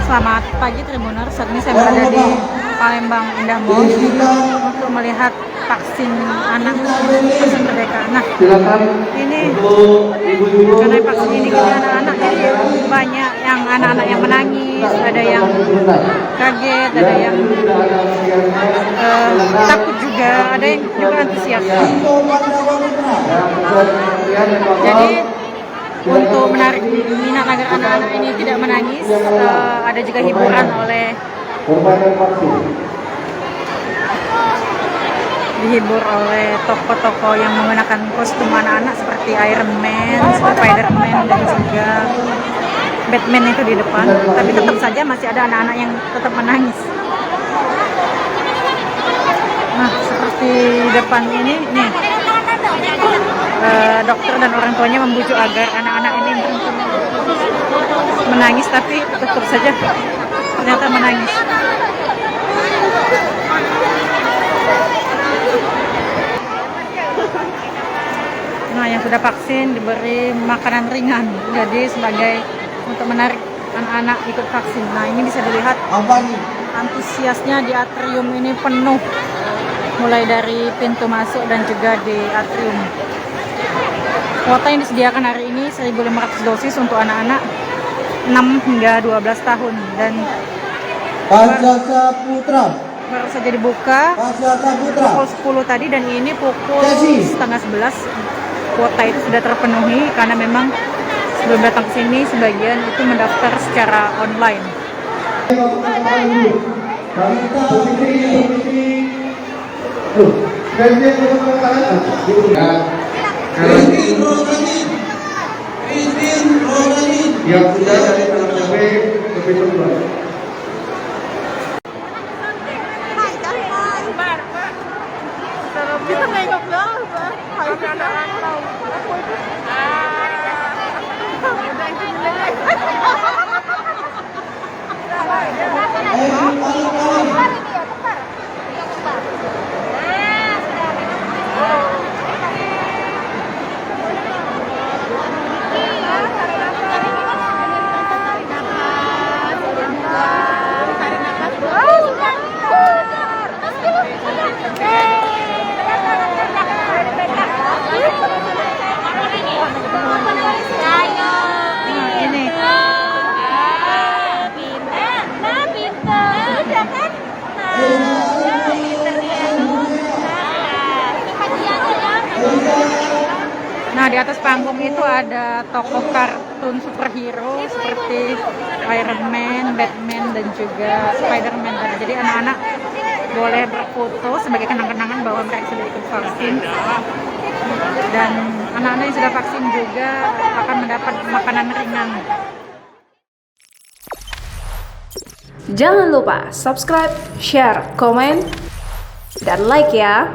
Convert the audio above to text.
Selamat pagi Tribuners, saat ini saya berada di Palembang Indah Mall untuk melihat vaksin anak vaksin merdeka. Nah, ini karena vaksin ini ke anak-anak, jadi banyak yang anak-anak yang menangis, ada yang kaget, ada yang takut juga, ada yang juga antusias. Jadi untuk menarik minat agar anak-anak ini tidak menangis, ada juga hiburan dihibur oleh tokoh-tokoh yang menggunakan kostum anak-anak seperti Iron Man, Spider-Man, dan juga Batman itu di depan. Tapi tetap saja masih ada anak-anak yang tetap menangis. Nah, seperti depan ini nih, dokter dan orang tuanya membujuk agar anak-anak ini menangis, tapi tetap saja ternyata menangis. Nah, yang sudah vaksin diberi makanan ringan, jadi sebagai untuk menarik anak-anak ikut vaksin. Nah, ini bisa dilihat antusiasnya di atrium ini penuh, mulai dari pintu masuk dan juga di atrium. Kuota yang disediakan hari ini 1.500 dosis untuk anak-anak 6 hingga 12 tahun, dan baru saja dibuka pukul 10 tadi, dan ini pukul setengah 11. Kuota itu sudah terpenuhi karena memang sebelum datang ke sini sebagian itu mendaftar secara online. Yang sudah dari tanah sampai ke pintu keluar. Kita nengok dong, Nah, di atas panggung itu ada tokoh kartun superhero seperti Iron Man, Batman, dan juga Spider-Man. Jadi anak-anak boleh berfoto sebagai kenang-kenangan bahwa mereka sudah ikut vaksin. Dan anak-anak yang sudah vaksin juga akan mendapat makanan ringan. Jangan lupa subscribe, share, komen, dan like ya.